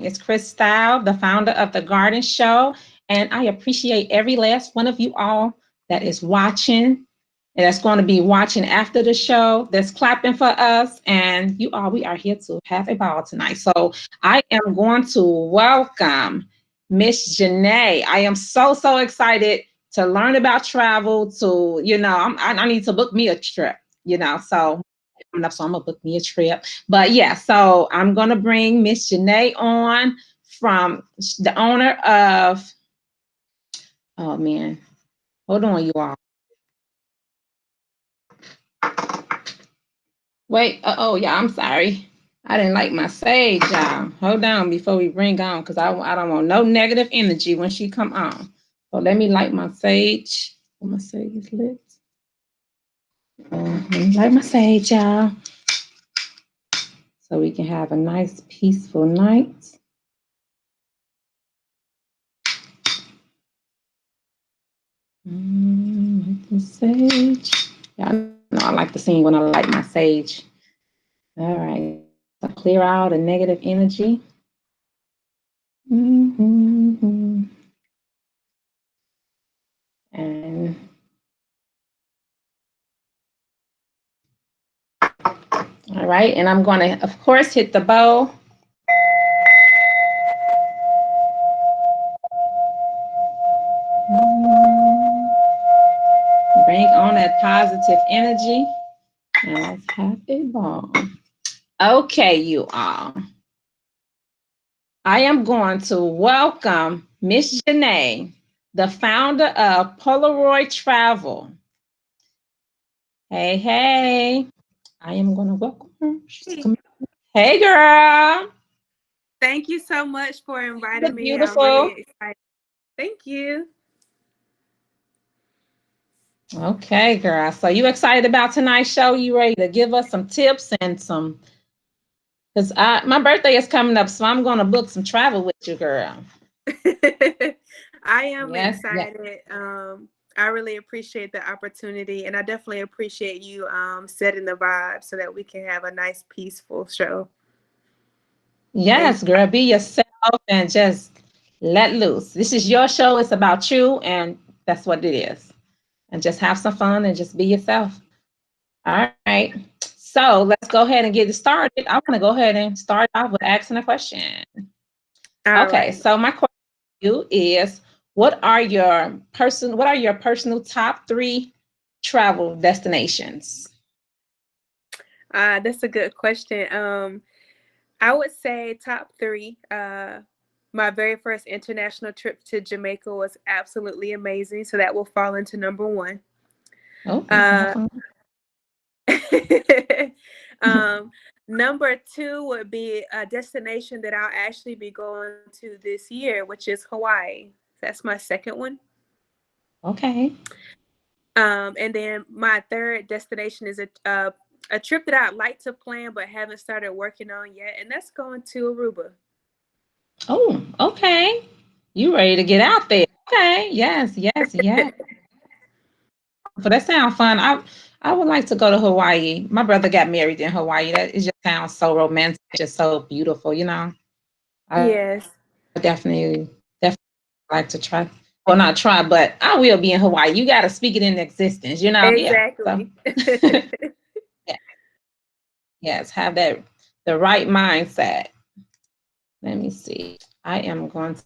It's Chris Style, the founder of The Garden Show. And I appreciate every last one of you all that is watching and that's going to be watching after the show, that's clapping for us. And you all, we are here to have a ball tonight. So I am going to welcome Miss Jernae. I am so excited to learn about travel, to, I need to book me a trip, so so I'm gonna book me a trip. But yeah, so I'm gonna bring Miss Jernae on, from the owner of, oh man, hold on, you all. Wait, oh yeah, I'm sorry. I didn't like my sage, y'all. Hold on before we bring on, because I don't want no negative energy when she come on. So let me light my sage. My sage is lit. Let me light my sage, y'all, so we can have a nice, peaceful night. Light the sage. Y'all know I like to sing when I light my sage. All right. So clear out a negative energy. And all right, and I'm going to, of course, hit the bow. Bring on that positive energy. And let's have a ball. Okay, you all. I am going to welcome Miss Jernae, the founder of Polaroid Travel. Hey. I am going to welcome her. Hey, girl. Thank you so much for inviting me. I'm Beautiful. really excited. Thank you. Okay, girl. So you excited about tonight's show? You ready to give us some tips and some, because my birthday is coming up, so I'm going to book some travel with you, girl. I am Yes. excited. I really appreciate the opportunity, and I definitely appreciate you setting the vibe so that we can have a nice, peaceful show. Yes, girl. Be yourself and just let loose. This is your show. It's about you, and that's what it is. And just have some fun and just be yourself. All right. So let's go ahead and get it started. I want to go ahead and start off with asking a question. All Okay. right. So my question to you is, what are your personal top 3 travel destinations? That's a good question. I would say top 3. My very first international trip to Jamaica was absolutely amazing, so that will fall into number 1. Oh, Uh, um, Number 2 would be a destination that I'll actually be going to this year, which is Hawaii. That's my second one. okay. And then my third destination is a trip that I'd like to plan but haven't started working on yet, and that's going to Aruba. Oh, okay. You ready to get out there? Okay. Yes. But that sounds fun. I would like to go to Hawaii. My brother got married in Hawaii. That it just sounds so romantic, just so beautiful. I Yes, definitely like to try. Well, not try, but I will be in Hawaii. You got to speak it in existence. Yeah. So exactly. yeah, yes, have that the right mindset. Let me see. I am going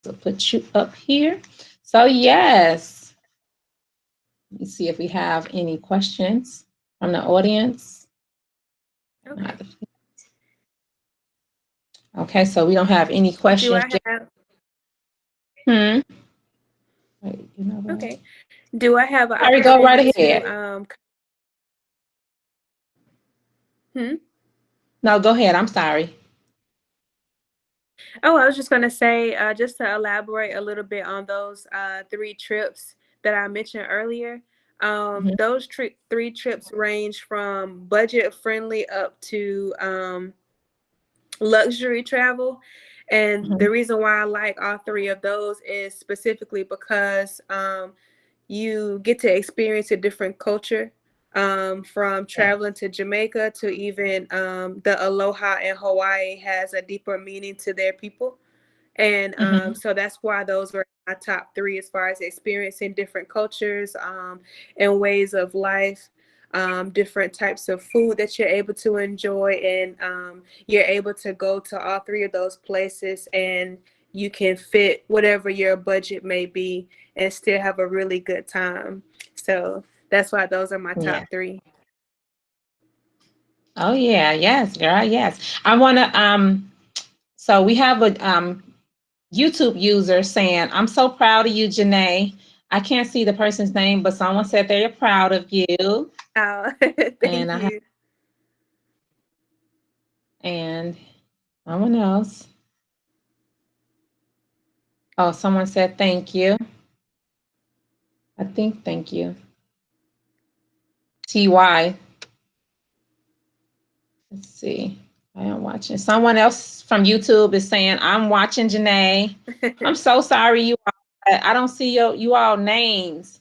to put you up here. So yes, let me see if we have any questions from the audience. Okay. Okay, so we don't have any Do questions. I have Hmm. Wait, you know what? okay? Do I have an Sorry, go opportunity right to ahead. hmm? No, go ahead. I'm sorry. Oh, I was just gonna say, just to elaborate a little bit on those 3 trips that I mentioned earlier. Mhm, Those 3 trips range from budget friendly up to luxury travel. And mhm, the reason why I like all 3 of those is specifically because you get to experience a different culture. From Yeah. traveling to Jamaica to even the aloha in Hawaii has a deeper meaning to their people. And Hmm. so that's why those were my top three as far as experiencing different cultures and ways of life, different types of food that you're able to enjoy. And you're able to go to all three of those places and you can fit whatever your budget may be and still have a really good time. So that's why those are my Yeah. top three. Oh yeah. Yes, girl. Yes. I want to. So we have a YouTube user saying, "I'm so proud of you, Jernae." I can't see the person's name, but someone said they're proud of you, Oh, and thank I have, you. and someone else. Oh, someone said thank you. I think thank you. TY. Let's see. I am watching. Someone else from YouTube is saying, I'm watching Jernae. I'm so sorry, you all. I don't see you all names.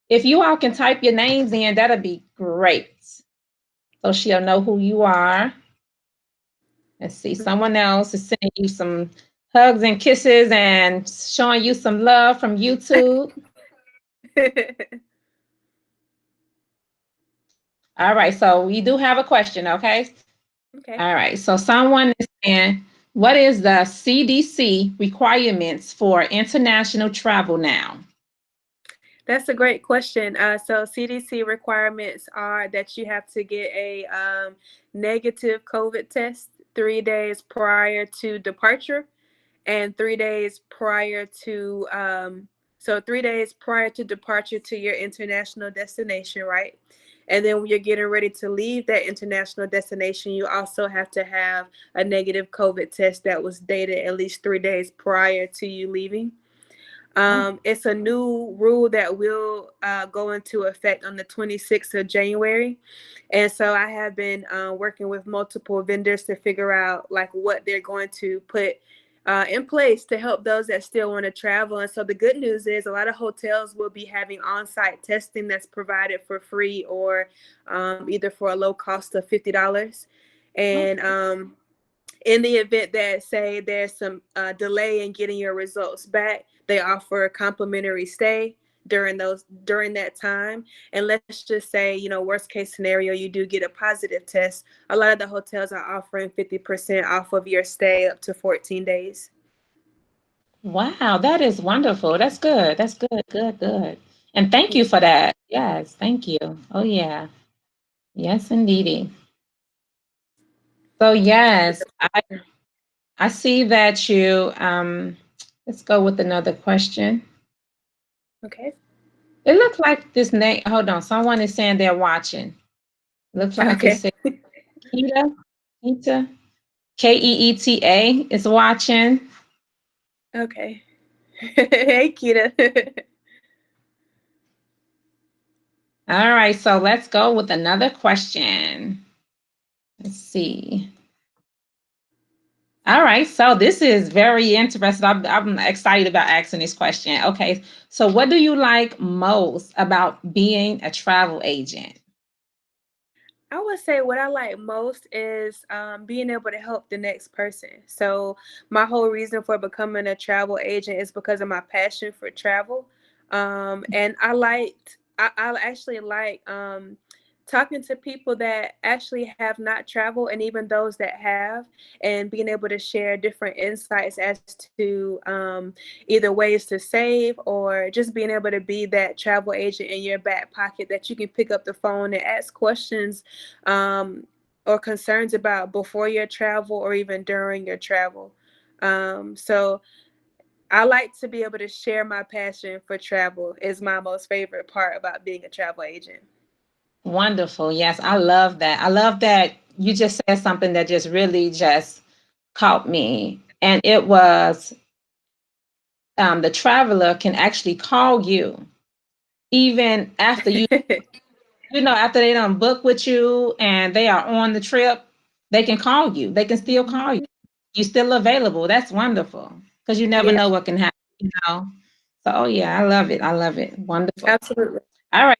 If you all can type your names in, that'll be great. So she'll know who you are. Let's see. Someone else is sending you some hugs and kisses and showing you some love from YouTube. All right. So we do have a question. Okay. Okay. All right. So someone is saying, what is the CDC requirements for international travel now? That's a great question. So CDC requirements are that you have to get a negative COVID test 3 days prior to departure, and 3 days prior to 3 days prior to departure to your international destination, right? And then when you're getting ready to leave that international destination, you also have to have a negative COVID test that was dated at least 3 days prior to you leaving. Oh, It's a new rule that will go into effect on the 26th of January. And so I have been working with multiple vendors to figure out like what they're going to put in place to help those that still want to travel. And so the good news is a lot of hotels will be having on-site testing that's provided for free or either for a low cost of $50. And okay. in the event that say there's some delay in getting your results back, they offer a complimentary stay during that time. And let's just say, worst case scenario, you do get a positive test. A lot of the hotels are offering 50% off of your stay up to 14 days. Wow, that is wonderful. That's good. That's good. Good. Good. And thank you Yeah. for that. Yes. Thank you. Oh, yeah. Yes, indeedy. So, yes, I see that you, let's go with another question. Okay. It looks like this name, hold on, someone is saying they're watching. Looks like it Okay. says Keeta, Keeta, Keeta is watching. Okay. Hey, Kita. All right, so let's go with another question. Let's see. All right, so this is very interesting. I'm excited about asking this question. Okay, so what do you like most about being a travel agent? I would say what I like most is being able to help the next person. So my whole reason for becoming a travel agent is because of my passion for travel, and I actually like talking to people that actually have not traveled, and even those that have, and being able to share different insights as to either ways to save or just being able to be that travel agent in your back pocket that you can pick up the phone and ask questions or concerns about before your travel or even during your travel. So I like to be able to share my passion for travel is my most favorite part about being a travel agent. Wonderful. Yes, I love that. I love that you just said something that just really just caught me. And it was the traveler can actually call you even after after they done book with you and they are on the trip, they can call you. They can still call you. You're still available. That's wonderful because you never Yeah, know what can happen. So, oh yeah, I love it. I love it. Wonderful. absolutely. All right.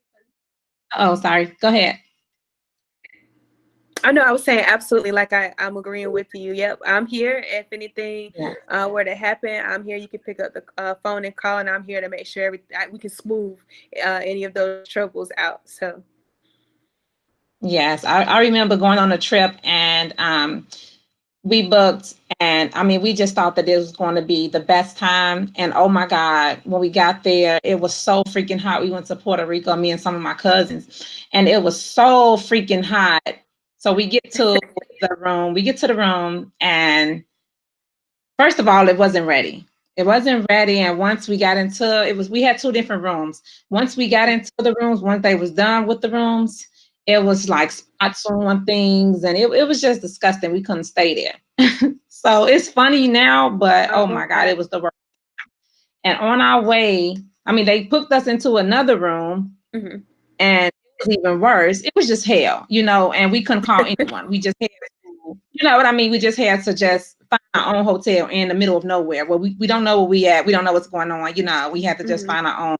Oh, sorry. Go ahead. I know I was saying absolutely, like I'm agreeing with you. Yep, I'm here. If anything Yeah. were to happen, I'm here. You can pick up the phone and call, and I'm here to make sure we can smooth any of those troubles out. So Yes, I remember going on a trip and we booked, and I mean we just thought that it was going to be the best time. And oh my God, when we got there, it was so freaking hot. We went to Puerto Rico, me and some of my cousins, and it was so freaking hot. So we get to the room, and first of all, it wasn't ready. It wasn't ready. And once we got into it, we had two different rooms. Once we got into the rooms, once they was done with the rooms, it was like spots on things, and it was just disgusting. We couldn't stay there. So it's funny now, but oh my God, okay. it was the worst. And on our way, I mean, they put us into another room, Hmm. and it was even worse. It was just hell, and we couldn't call anyone. We just had to, you know what I mean? We just had to just find our own hotel in the middle of nowhere where we don't know where we at. We don't know what's going on. We had to just Hmm. find our own.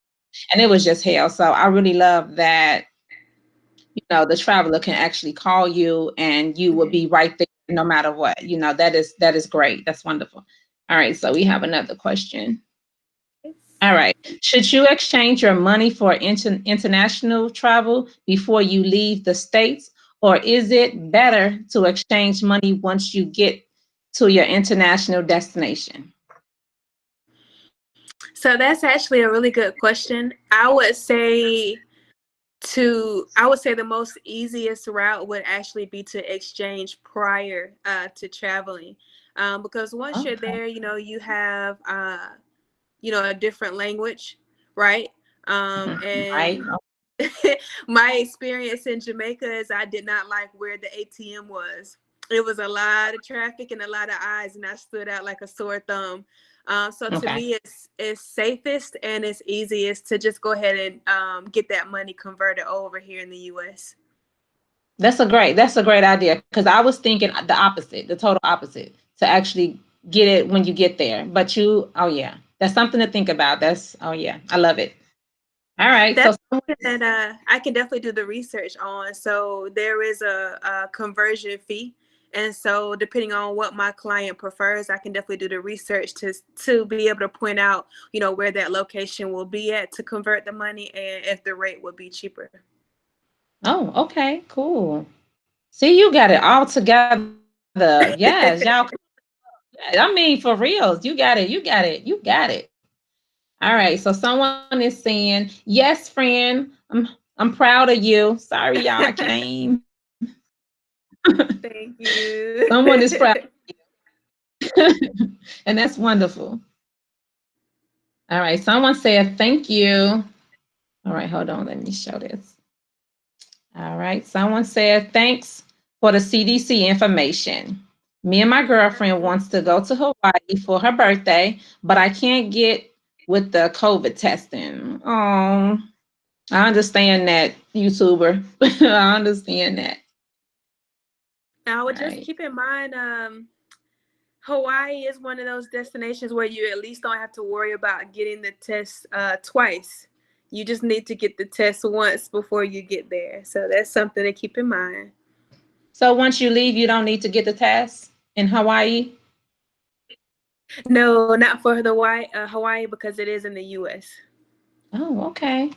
And it was just hell. So I really love that, the traveler can actually call you and you will Hmm. be right there no matter what. That is great. That's wonderful. All right. So we have another question. All right. Should you exchange your money for international travel before you leave the States? Or is it better to exchange money once you get to your international destination? So that's actually a really good question. I would say the most easiest route would actually be to exchange prior to traveling, because once you're Okay. there, you have a different language, right? And Right. my experience in Jamaica is I did not like where the ATM was. It was a lot of traffic and a lot of eyes, and I stood out like a sore thumb. So to Okay. me, it's safest and it's easiest to just go ahead and get that money converted over here in the U.S. That's a great idea, because I was thinking the opposite, the total opposite, to actually get it when you get there. But oh yeah, that's something to think about. Oh yeah, I love it. All right. That's So something that I can definitely do the research on. So there is a conversion fee, and so depending on what my client prefers, I can definitely do the research to be able to point out, where that location will be at to convert the money and if the rate would be cheaper. oh, okay, cool. See, you got it all together. Yes, y'all. I mean, for reals, you got it. You got it. You got it. All right. So someone is saying, "Yes, friend. I'm proud of you. Sorry, y'all. I came. Thank Someone you. is proud, and that's wonderful. All right. Someone said, "Thank you." All right. Hold on. Let me show this. All right. Someone said, "Thanks for the CDC information. Me and my girlfriend wants to go to Hawaii for her birthday, but I can't get with the COVID testing." Oh, I understand that, YouTuber. I understand that. I All would just right. keep in mind, Hawaii is one of those destinations where you at least don't have to worry about getting the test twice. You just need to get the test once before you get there. So that's something to keep in mind. So once you leave, you don't need to get the test in Hawaii? No, not for the Hawaii because it is in the U.S. Oh, okay.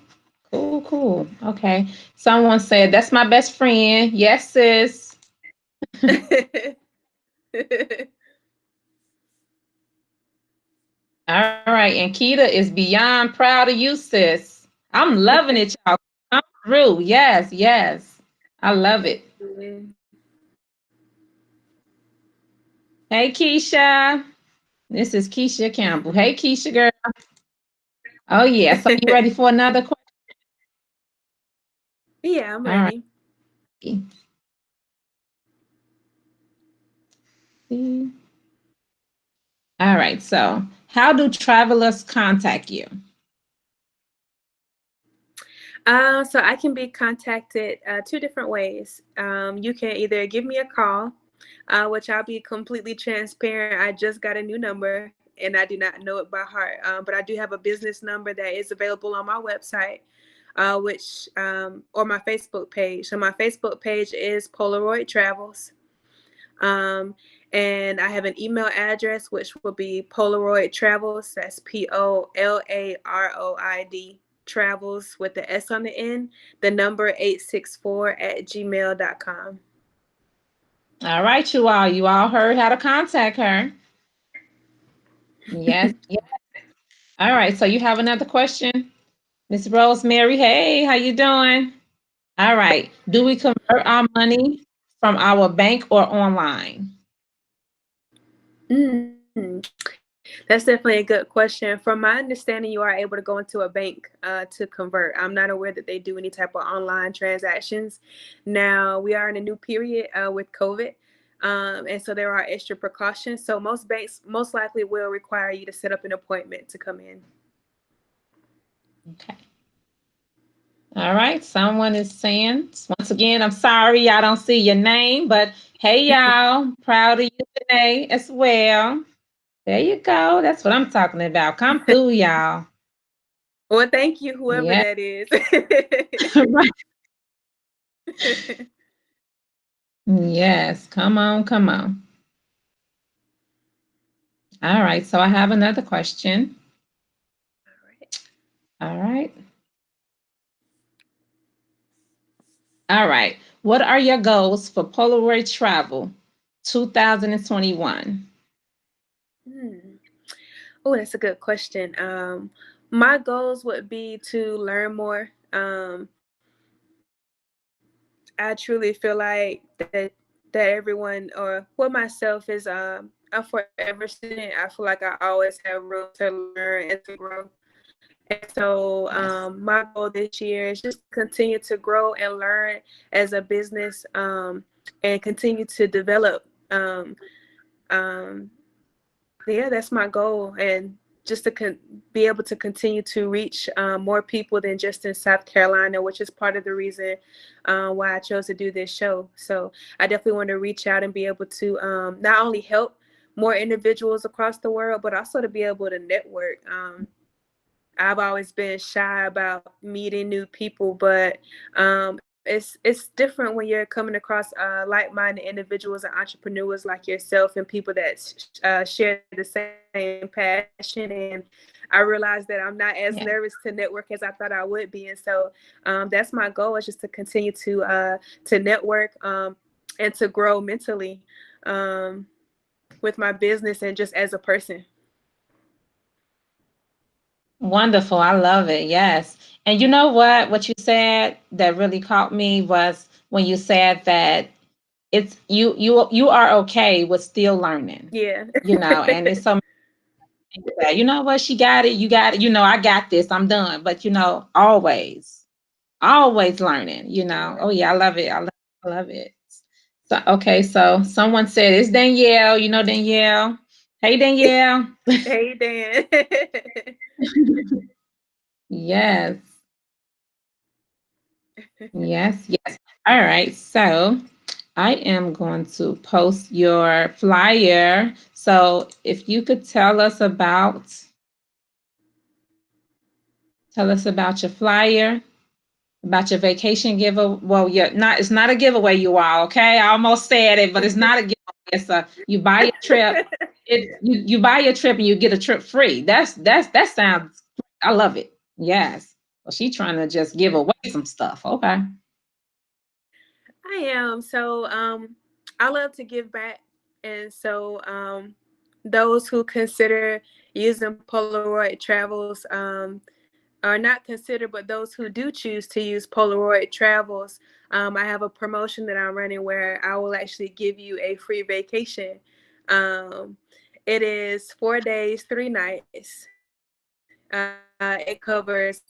Cool, cool. Okay. Someone said, "That's my best friend." Yes, sis. All right. And Keita is beyond proud of you, sis. I'm loving it, y'all. Come through. Yes, yes. I love it. Hey, Keisha. This is Keisha Campbell. Hey, Keisha, girl. Oh, yeah. So you ready for another Yeah, I'm question? ready. All right. All right. So how do travelers contact you? So I can be contacted two different ways. You can either give me a call, which I'll be completely transparent. I just got a new number and I do not know it by heart, but I do have a business number that is available on my website. which or my Facebook page. So my Facebook page is Polaroid Travels. Um, and I have an email address, which will be Polaroid Travels. That's Polaroid Travels with the S on the end. The number 864@gmail.com. All right, you all heard how to contact her. Yes, yes. All right, so you have another question, Miss Rosemary. Hey, how you doing? All right. Do we convert our money from our bank or online? That's definitely a good question. From my understanding, you are able to go into a bank to convert. I'm not aware that they do any type of online transactions. Now, we are in a new period with COVID. And so there are extra precautions. So most banks most likely will require you to set up an appointment to come in. Okay. All right. Someone is saying, once again, I'm sorry I don't see your name, but hey, y'all, proud of you today as well. There you go. That's what I'm talking about. Come through, y'all. Well, thank you, whoever Yeah. that is. Right. Yes. Come on. Come on. All right. So I have another question. All right. All right. What are your goals for Polaroid Travel 2021? Oh, that's a good question. My goals would be to learn more. I truly feel like that everyone or well myself is a forever student. I feel like I always have room to learn and to grow. And so Yes. my goal this year is just continue to grow and learn as a business and continue to develop. Um, yeah, that's my goal, and just to be able to continue to reach more people than just in South Carolina, which is part of the reason why I chose to do this show. So I definitely want to reach out and be able to not only help more individuals across the world, but also to be able to network. I've always been shy about meeting new people, but it's different when you're coming across like-minded individuals and entrepreneurs like yourself and people that share the same passion. And I realized that I'm not as Yeah. nervous to network as I thought I would be. And so that's my goal, is just to continue to network and to grow mentally with my business and just as a person. Wonderful. I love it. Yes. And you know what? What you said that really caught me was when you said that it's you are okay with still learning, Yeah. and it's so that, you know what, she got it, you got it, I got this, I'm done. But always learning, Yeah. Oh yeah, I love it. I love it. So okay, so someone said it's Danielle, Danielle. Hey Danielle. Hey, Dan. Yes, yes. All right, so I am going to post your flyer. So if you could tell us about your flyer, about your vacation giveaway. Well, it's not a giveaway, you all, okay? I almost said it, but it's not a giveaway. It's you buy a trip. You buy a trip and you get a trip free. That sounds, I love it. Yes. Well, she's trying to just give away some stuff. Okay. I am. So I love to give back. And so those who consider using Polaroid Travels are not considered, but those who do choose to use Polaroid Travels, I have a promotion that I'm running where I will actually give you a free vacation. Um, it is 4 days, 3 nights. It covers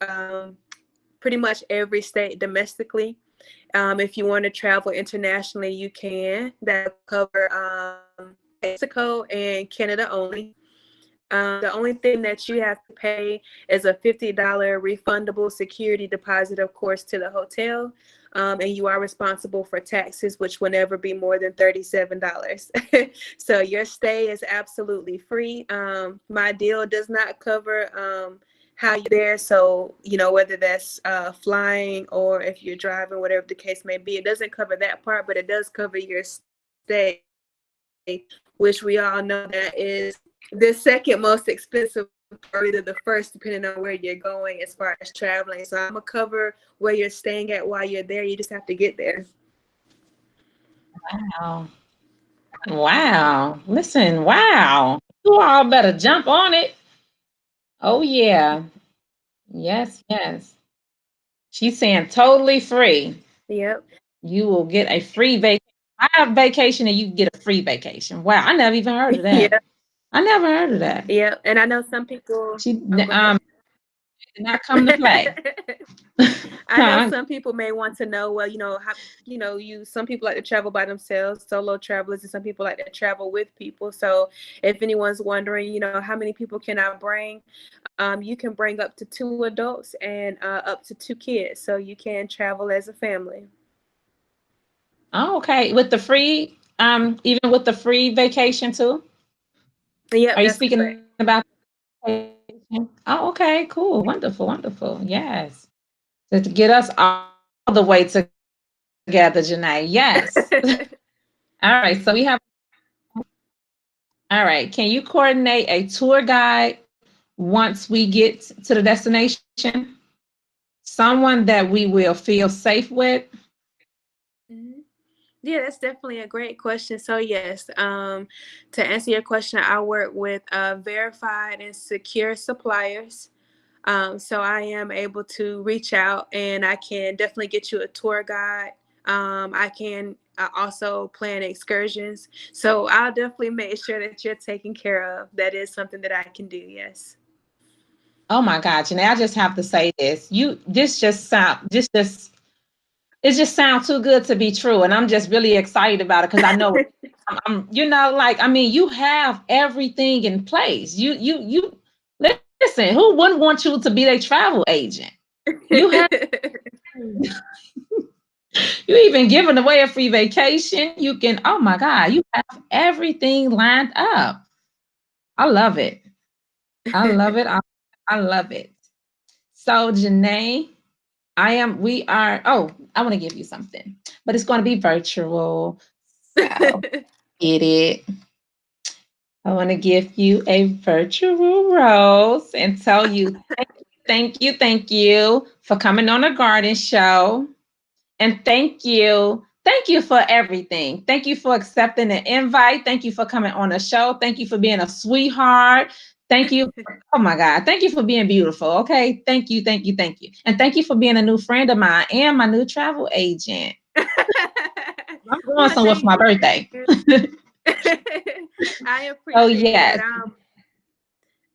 pretty much every state domestically. If you want to travel internationally, you can. That'll cover Mexico and Canada only. The only thing that you have to pay is a $50 refundable security deposit, of course, to the hotel. And you are responsible for taxes, which will never be more than $37. So your stay is absolutely free. My deal does not cover how you're there. So, whether that's flying or if you're driving, whatever the case may be, it doesn't cover that part, but it does cover your stay, which we all know that is the second most expensive part, or either the first, depending on where you're going as far as traveling. So I'm gonna cover where you're staying at while you're there. You just have to get there. Wow. Wow. Listen, wow. You all better jump on it. Oh, yeah. Yes, yes. She's saying totally free. Yep. You will get a free vacation. I have vacation and you get a free vacation. Wow, I never even heard of that. Yep. I never heard of that. Yep. And I know some people. She Oh, go ahead. did not come to play. I know Huh? some people may want to know, well, how, some people like to travel by themselves, solo travelers, and some people like to travel with people. So if anyone's wondering, how many people can I bring? You can bring up to 2 adults and up to 2 kids. So you can travel as a family. Oh, okay. With the free, even with the free vacation too? Yep, Are you that's speaking correct. about vacation? Oh, okay, cool. Wonderful, wonderful. Yes. So to get us all the way together, Jernae. Yes. All right. So we have, all right. Can you coordinate a tour guide once we get to the destination? Someone that we will feel safe with? Mhm. Yeah, that's definitely a great question. So yes, to answer your question, I work with verified and secure suppliers. So I am able to reach out and I can definitely get you a tour guide. I can also plan excursions. So I'll definitely make sure that you're taken care of. That is something that I can do. Yes. Oh my God, Janae, I just have to say this. This just sound, just it just sounds too good to be true, and I'm just really excited about it because I know, like I mean, you have everything in place. You listen. Who wouldn't want you to be their travel agent? You have you even giving away a free vacation. You can. Oh my God, you have everything lined up. I love it. I love it. I love it. So Janae, we are, oh, I want to give you something, but it's going to be virtual. So get it. I want to give you a virtual rose and tell you thank you for coming on the garden show. And thank you for everything. Thank you for accepting the invite. Thank you for coming on the show. Thank you for being a sweetheart. Thank you. Oh my God. Thank you for being beautiful. Okay. Thank you. Thank you. Thank you. And thank you for being a new friend of mine and my new travel agent. I'm going Well, somewhere for thank my birthday. you. I Oh, appreciate that. yes.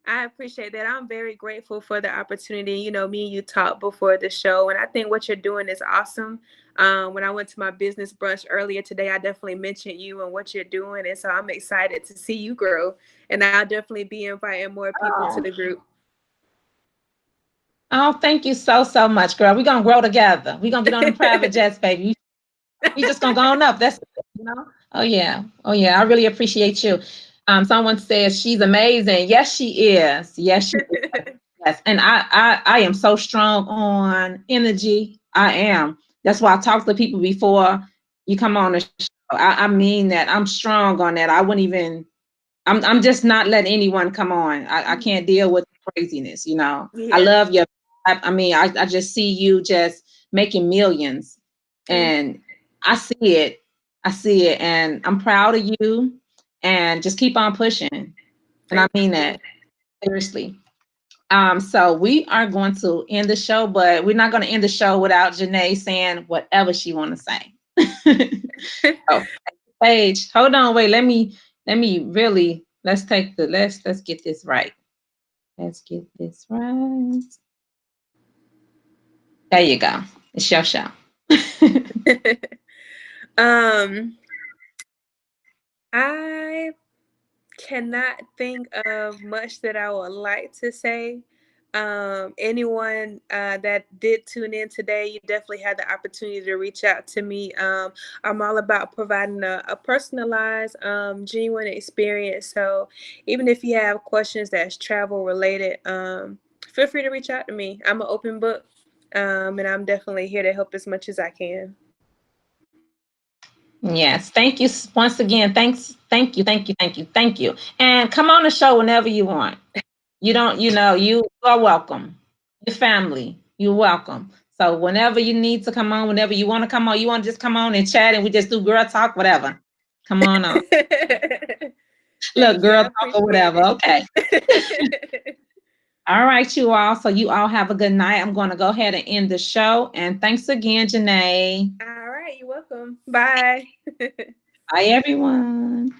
I appreciate that. I'm very grateful for the opportunity. Me and you talked before the show, and I think what you're doing is awesome. When I went to my business brunch earlier today, I definitely mentioned you and what you're doing, and so I'm excited to see you grow. And I'll definitely be inviting more people to Oh, the group. oh, thank you so much, girl. We're going to grow together. We're going to get on them private jets, baby. We just gonna go on up. That's you know. Oh yeah. Oh yeah. I really appreciate you. Someone says she's amazing. Yes, she is. Yes, she is. Yes. And I am so strong on energy. I am. That's why I talked to people before you come on the show. I mean that. I'm strong on that. I wouldn't even I'm just not letting anyone come on. I can't deal with craziness, you know. I Yeah. love your I mean, I just see you just making millions. Thank And I see it. I see it. And I'm proud of you. And just keep on pushing. And I thank mean you. that seriously. So we are going to end the show, but we're not going to end the show without Jernae saying whatever she want to say. Oh, Paige, hold on, wait. Let me really let's get this right. Let's get this right. There you go. It's your show. um, I cannot think of much that I would like to say. Anyone that did tune in today, you definitely had the opportunity to reach out to me. I'm all about providing a personalized, genuine experience. So even if you have questions that's travel related, feel free to reach out to me. I'm an open book, and I'm definitely here to help as much as I can. Yes, thank you once again. Thank you. And come on the show whenever you want. You don't, you are welcome. Your family, you're welcome. So whenever you need to come on, whenever you want to come on, you want to just come on and chat and we just do girl talk, whatever. Come on on. Look, Thank you. girl I talk or appreciate whatever. Okay. it. All right, you all. So you all have a good night. I'm going to go ahead and end the show. And thanks again, Jernae. All right. You're welcome. Bye. Bye, everyone.